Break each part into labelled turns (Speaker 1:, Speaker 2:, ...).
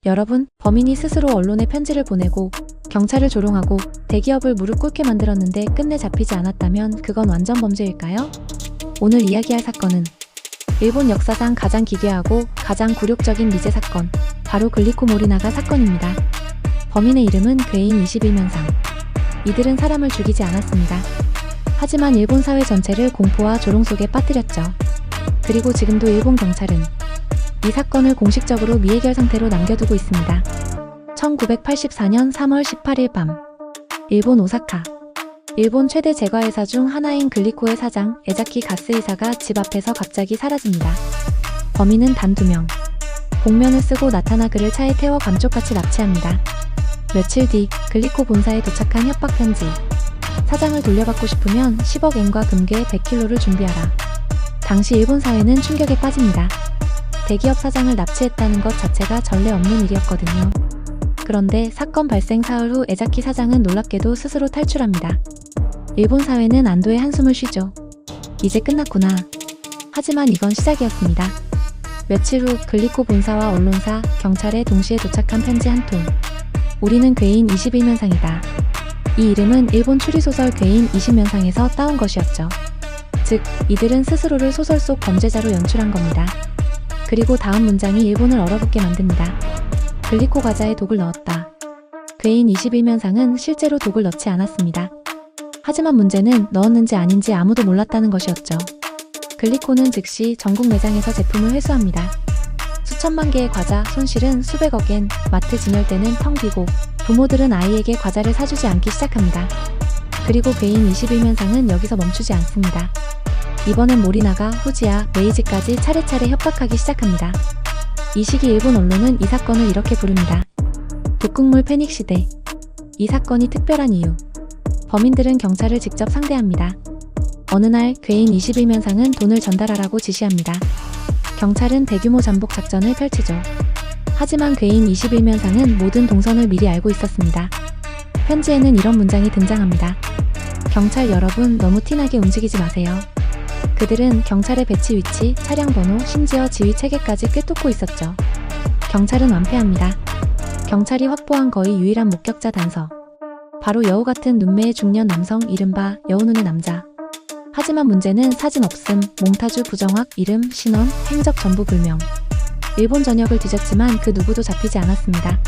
Speaker 1: 여러분, 범인이 스스로 언론에 편지를 보내고 경찰을 조롱하고 대기업을 무릎 꿇게 만들었는데 끝내 잡히지 않았다면 그건 완전 범죄일까요? 오늘 이야기할 사건은 일본 역사상 가장 기괴하고 가장 굴욕적인 미제 사건, 바로 글리코 모리나가 사건입니다. 범인의 이름은 괴인 21면상. 이들은 사람을 죽이지 않았습니다. 하지만 일본 사회 전체를 공포와 조롱 속에 빠뜨렸죠. 그리고 지금도 일본 경찰은 이 사건을 공식적으로 미해결 상태로 남겨두고 있습니다. 1984년 3월 18일 밤, 일본 오사카. 일본 최대 제과회사 중 하나인 글리코의 사장 에자키 가스이사가 집 앞에서 갑자기 사라집니다. 범인은 단 2명. 복면을 쓰고 나타나 그를 차에 태워 감쪽같이 납치합니다. 며칠 뒤 글리코 본사에 도착한 협박 편지. 사장을 돌려받고 싶으면 10억 엔과 금괴 100kg를 준비하라. 당시 일본 사회는 충격에 빠집니다. 대기업 사장을 납치했다는 것 자체가 전례 없는 일이었거든요. 그런데 사건 발생 사흘 후 에자키 사장은 놀랍게도 스스로 탈출합니다. 일본 사회는 안도의 한숨을 쉬죠. 이제 끝났구나. 하지만 이건 시작이었습니다. 며칠 후 글리코 본사와 언론사, 경찰에 동시에 도착한 편지 한 통. 우리는 괴인 21면상이다. 이 이름은 일본 추리소설 괴인 20면상에서 따온 것이었죠. 즉, 이들은 스스로를 소설 속 범죄자로 연출한 겁니다. 그리고 다음 문장이 일본을 얼어붙게 만듭니다. 글리코 과자에 독을 넣었다. 괴인 21면상은 실제로 독을 넣지 않았습니다. 하지만 문제는 넣었는지 아닌지 아무도 몰랐다는 것이었죠. 글리코는 즉시 전국 매장에서 제품을 회수합니다. 수천만 개의 과자, 손실은 수백억 엔, 마트 진열대는 텅 비고 부모들은 아이에게 과자를 사주지 않기 시작합니다. 그리고 괴인 21면상은 여기서 멈추지 않습니다. 이번엔 모리나가 후지야, 메이지까지 차례차례 협박하기 시작합니다. 이 시기 일본 언론은 이 사건을 이렇게 부릅니다. 독극물 패닉 시대. 이 사건이 특별한 이유. 범인들은 경찰을 직접 상대합니다. 어느 날 괴인 21면상은 돈을 전달하라고 지시합니다. 경찰은 대규모 잠복 작전을 펼치죠. 하지만 괴인 21면상은 모든 동선을 미리 알고 있었습니다. 편지에는 이런 문장이 등장합니다. 경찰 여러분, 너무 티나게 움직이지 마세요. 그들은 경찰의 배치 위치, 차량 번호, 심지어 지휘 체계까지 꿰뚫고 있었죠. 경찰은 완패합니다. 경찰이 확보한 거의 유일한 목격자 단서. 바로 여우 같은 눈매의 중년 남성, 이른바 여우눈의 남자. 하지만 문제는 사진 없음, 몽타주 부정확, 이름, 신원, 행적 전부 불명. 일본 전역을 뒤졌지만 그 누구도 잡히지 않았습니다.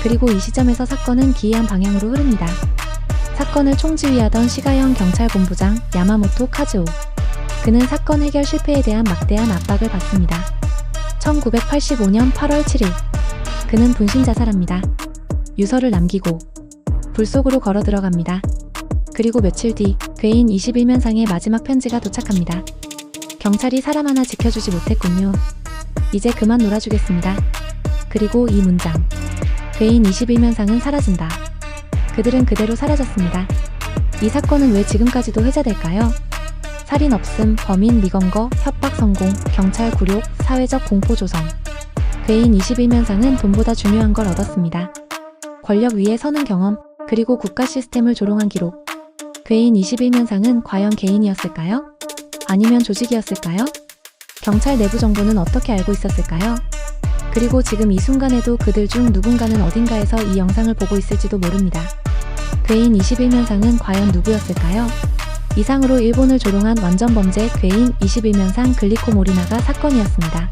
Speaker 1: 그리고 이 시점에서 사건은 기이한 방향으로 흐릅니다. 사건을 총지휘하던 시가현 경찰본부장 야마모토 카즈오. 그는 사건 해결 실패에 대한 막대한 압박을 받습니다. 1985년 8월 7일. 그는 분신 자살합니다. 유서를 남기고 불 속으로 걸어 들어갑니다. 그리고 며칠 뒤 괴인 21면상의 마지막 편지가 도착합니다. 경찰이 사람 하나 지켜주지 못했군요. 이제 그만 놀아주겠습니다. 그리고 이 문장. 괴인 21면상은 사라진다. 그들은 그대로 사라졌습니다. 이 사건은 왜 지금까지도 회자될까요? 살인 없음, 범인 미검거, 협박 성공, 경찰 굴욕, 사회적 공포 조성. 괴인 21면상은 돈보다 중요한 걸 얻었습니다. 권력 위에 서는 경험, 그리고 국가 시스템을 조롱한 기록. 괴인 21면상은 과연 개인이었을까요? 아니면 조직이었을까요? 경찰 내부 정보는 어떻게 알고 있었을까요? 그리고 지금 이 순간에도 그들 중 누군가는 어딘가에서 이 영상을 보고 있을지도 모릅니다. 괴인 21면상은 과연 누구였을까요? 이상으로 일본을 조롱한 완전 범죄 괴인 21면상 글리코 모리나가 사건이었습니다.